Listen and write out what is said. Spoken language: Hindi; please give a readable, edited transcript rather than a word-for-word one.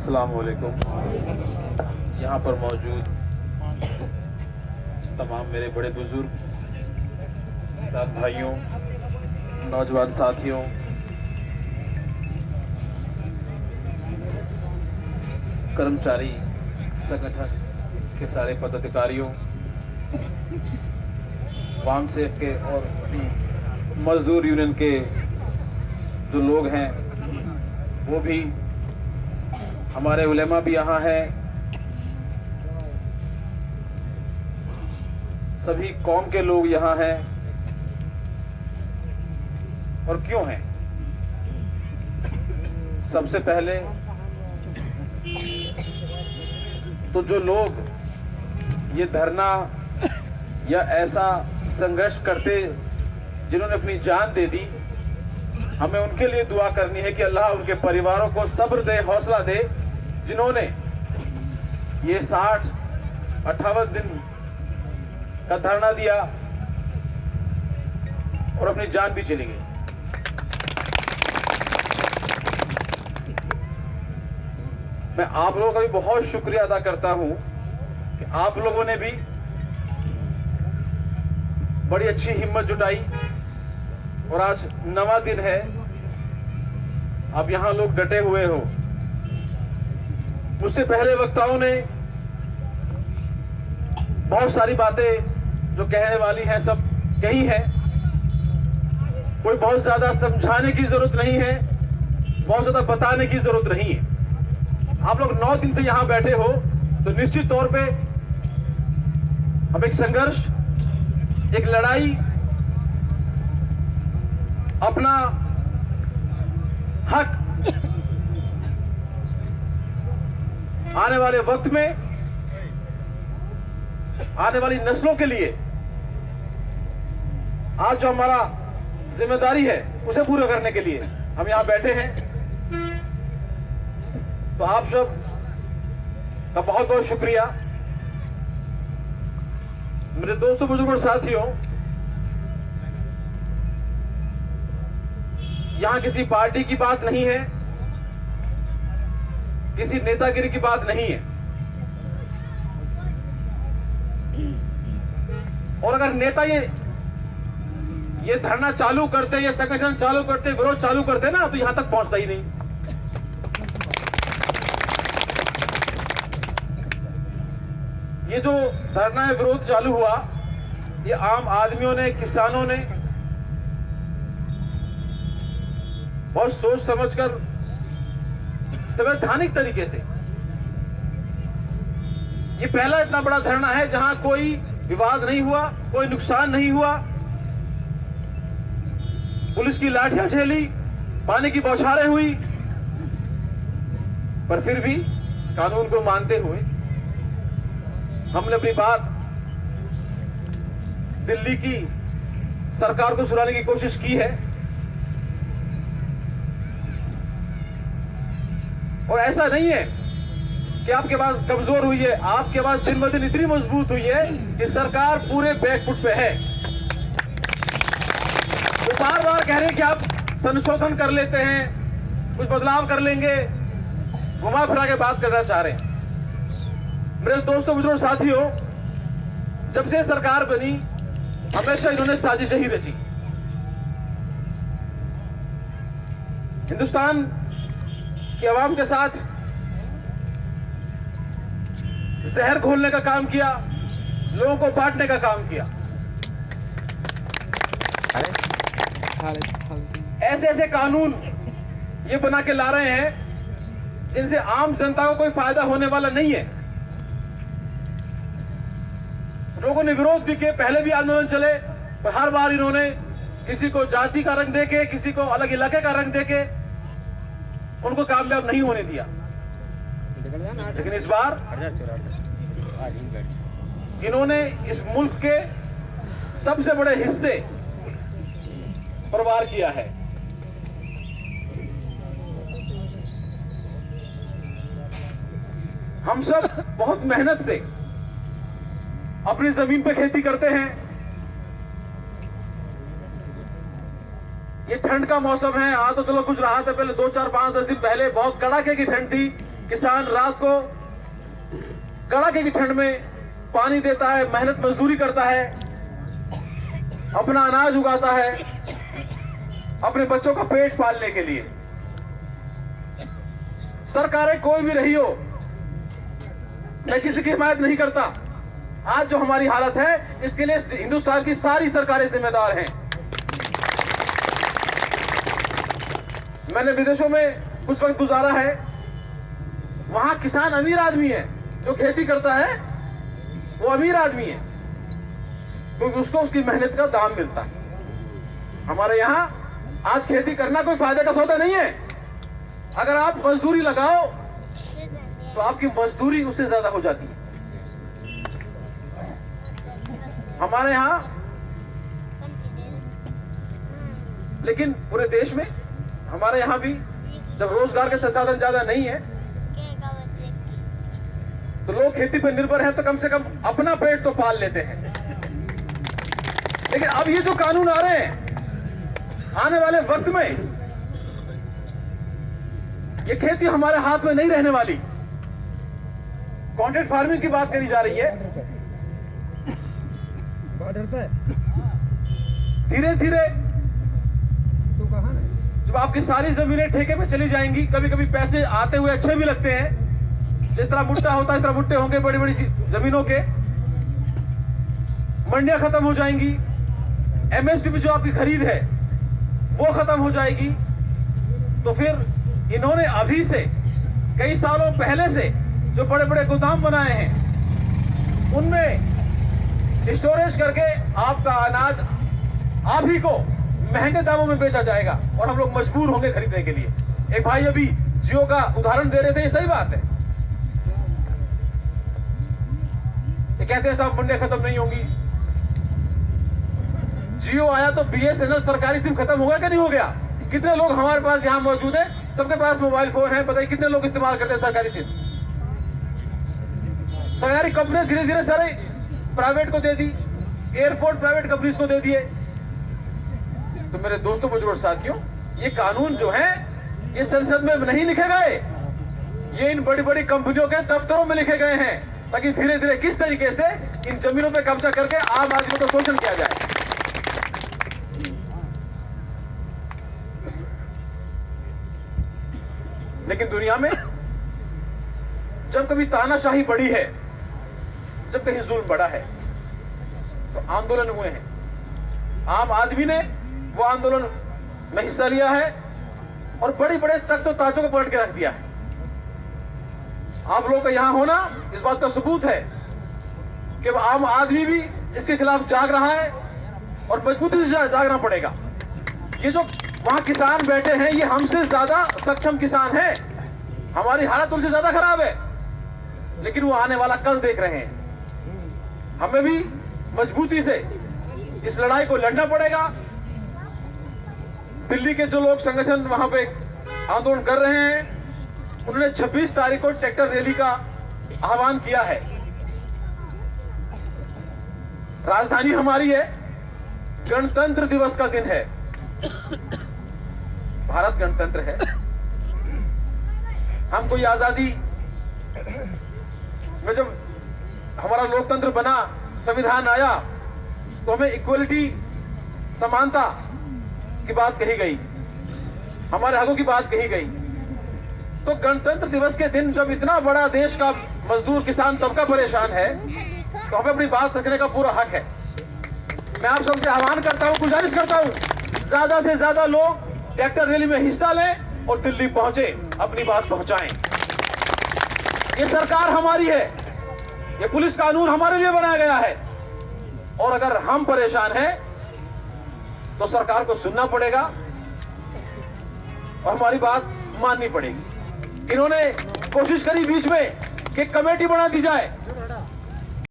अस्सलाम वालेकुम। यहाँ पर मौजूद तमाम मेरे बड़े बुजुर्ग, साथ भाइयों, नौजवान साथियों, कर्मचारी संगठन के सारे पदाधिकारियों, वामसेफ के और मजदूर यूनियन के जो लोग हैं वो भी, हमारे उलेमा भी यहाँ हैं, सभी कौम के लोग यहाँ हैं। और क्यों हैं? सबसे पहले तो जो लोग ये धरना या ऐसा संघर्ष करते, जिन्होंने अपनी जान दे दी, हमें उनके लिए दुआ करनी है कि अल्लाह उनके परिवारों को सब्र दे, हौसला दे, जिन्होंने ये 60-58 दिन का धरना दिया और अपनी जान भी चली गई। मैं आप लोगों का भी बहुत शुक्रिया अदा करता हूं कि आप लोगों ने भी बड़ी अच्छी हिम्मत जुटाई और आज 9वां दिन है, अब यहां लोग डटे हुए हो। मुझसे पहले वक्ताओं ने बहुत सारी बातें जो कहने वाली हैं सब कही है। कोई बहुत ज्यादा समझाने की जरूरत नहीं है, बहुत ज्यादा बताने की जरूरत नहीं है। आप लोग 9 दिन से यहां बैठे हो तो निश्चित तौर पे हम एक संघर्ष, एक लड़ाई, अपना हक आने वाले वक्त में, आने वाली नस्लों के लिए आज जो हमारा जिम्मेदारी है उसे पूरा करने के लिए हम यहां बैठे हैं। तो आप सब का बहुत बहुत शुक्रिया। मेरे दोस्तों, बुजुर्गों, साथियों, यहां किसी पार्टी की बात नहीं है, किसी नेतागिरी की बात नहीं है। और अगर नेता ये धरना चालू करते, ये संगठन चालू करते, विरोध चालू करते ना, तो यहां तक पहुंचता ही नहीं। ये जो धरना विरोध चालू हुआ, ये आम आदमियों ने, किसानों ने बहुत सोच समझकर, संवैधानिक तरीके से, ये पहला इतना बड़ा धरना है जहां कोई विवाद नहीं हुआ, कोई नुकसान नहीं हुआ, पुलिस की लाठियां झेली, पानी की बौछारें हुई, पर फिर भी कानून को मानते हुए हमने अपनी बात दिल्ली की सरकार को सुनाने की कोशिश की है। और ऐसा नहीं है कि आपके पास कमजोर हुई है, आपके पास दिन ब दिन इतनी मजबूत हुई है कि सरकार पूरे बैकफुट पे है। वो बार बार कह रहे हैं कि आप संशोधन कर लेते हैं, कुछ बदलाव कर लेंगे, घुमा फिरा के बात करना चाह रहे हैं। मेरे दोस्तों, बुजुर्गों, साथियों, जब से सरकार बनी हमेशा इन्होंने साजिश ही रची। हिंदुस्तान की आवाम के साथ जहर घोलने का काम किया, लोगों को बांटने का काम किया। ऐसे ऐसे कानून ये बना के ला रहे हैं जिनसे आम जनता को कोई फायदा होने वाला नहीं है। लोगों ने विरोध भी किए, पहले भी आंदोलन चले, पर हर बार इन्होंने किसी को जाति का रंग देके, किसी को अलग इलाके का रंग देके उनको कामयाब नहीं होने दिया। लेकिन इस बार इन्होंने इस मुल्क के सबसे बड़े हिस्से पर वार किया है। हम सब बहुत मेहनत से अपनी जमीन पे खेती करते हैं। ये ठंड का मौसम है। हाँ तो चलो कुछ राहत है, पहले 2, 4, 5, 10 दिन पहले बहुत कड़ाके की ठंड थी, किसान रात को कड़ाके की ठंड में पानी देता है, मेहनत मजदूरी करता है, अपना अनाज उगाता है अपने बच्चों का पेट पालने के लिए। सरकारें कोई भी रही हो, मैं किसी की हिमायत नहीं करता। आज जो हमारी हालत है इसके लिए हिंदुस्तान की सारी सरकारें जिम्मेदार हैं। मैंने विदेशों में कुछ वक्त गुजारा है, वहां किसान अमीर आदमी है, जो खेती करता है वो अमीर आदमी है क्योंकि उसको उसकी मेहनत का दाम मिलता है। हमारे यहां आज खेती करना कोई फायदे का सौदा नहीं है। अगर आप मजदूरी लगाओ तो आपकी मजदूरी उससे ज्यादा हो जाती है। हमारे यहां, लेकिन पूरे देश में हमारे यहां भी जब रोजगार के संसाधन ज्यादा नहीं है तो लोग खेती पर निर्भर हैं, तो कम से कम अपना पेट तो पाल लेते हैं। लेकिन अब ये जो कानून आ रहे हैं, आने वाले वक्त में ये खेती हमारे हाथ में नहीं रहने वाली। कॉन्ट्रैक्ट फार्मिंग की बात करी जा रही है। धीरे धीरे जब आपकी सारी जमीनें ठेके पे चली जाएंगी, कभी कभी पैसे आते हुए अच्छे भी लगते हैं, जिस तरह भुट्टा होता है इस तरह भुट्टे होंगे बड़ी बड़ी जमीनों के, मंडियां खत्म हो जाएंगी, एमएसपी पे जो आपकी खरीद है वो खत्म हो जाएगी। तो फिर इन्होंने अभी से कई सालों पहले से जो बड़े बड़े गोदाम बनाए हैं उनमें स्टोरेज करके आपका अनाज आप ही को महंगे दामों में बेचा जाएगा और हम लोग मजबूर होंगे खरीदने के लिए। एक भाई अभी जियो का उदाहरण दे रहे थे, ये सही बात है। ये कहते हैं साहब मंडियां खत्म नहीं होंगी। जियो आया तो बीएसएनएल सरकारी सिम खत्म हो गया कि नहीं हो गया? कितने लोग हमारे पास यहां मौजूद हैं, सबके पास मोबाइल फोन है, बताइए कितने लोग इस्तेमाल करते हैं सरकारी सिम? सरकारी कंपनी धीरे धीरे सारे प्राइवेट को दे दी, एयरपोर्ट प्राइवेट कंपनीज को दे दिए। तो मेरे दोस्तों बुजुर्ग साथियों, ये कानून जो है ये संसद में नहीं लिखे गए, ये इन बड़ी बड़ी कंपनियों के दफ्तरों में लिखे गए हैं, ताकि धीरे धीरे किस तरीके से इन जमीनों पर कब्जा करके आम आदमी को शोषण किया जाए। लेकिन दुनिया में जब कभी तानाशाही बढ़ी है, जब कहीं जुल्म बढ़ा है, तो आंदोलन हुए हैं। आम आदमी ने वो आंदोलन में हिस्सा लिया है और बड़े बड़े तख्त और ताजों को पलट के रख दिया है। आप लोगों का यहां होना इस बात का सबूत है कि आम आदमी भी इसके खिलाफ जाग रहा है और मजबूती से जागना पड़ेगा। ये जो वहां किसान बैठे हैं ये हमसे ज्यादा सक्षम किसान हैं, हमारी हालत उनसे ज्यादा खराब है, लेकिन वो आने वाला कल देख रहे हैं। हमें भी मजबूती से इस लड़ाई को लड़ना पड़ेगा। दिल्ली के जो लोग संगठन वहां पे आंदोलन कर रहे हैं, उन्होंने 26 तारीख को ट्रैक्टर रैली का आह्वान किया है। राजधानी हमारी है, गणतंत्र दिवस का दिन है, भारत गणतंत्र है। हमको ये आजादी में जब हमारा लोकतंत्र बना, संविधान आया, तो हमें इक्वलिटी, समानता की बात कही गई, हमारे हकों की बात कही गई। तो गणतंत्र दिवस के दिन जब इतना बड़ा देश का मजदूर किसान तबका परेशान है, तो हमें अपनी बात रखने का पूरा हक है। मैं आप सबसे आह्वान करता हूं, गुजारिश करता हूं, ज्यादा से ज्यादा लोग ट्रैक्टर रैली में हिस्सा लें और दिल्ली पहुंचे, अपनी बात पहुंचाएं। ये सरकार हमारी है, ये पुलिस कानून हमारे लिए बनाया गया है, और अगर हम परेशान हैं तो सरकार को सुनना पड़ेगा और हमारी बात माननी पड़ेगी। इन्होंने कोशिश करी बीच में कि कमेटी बना दी जाए,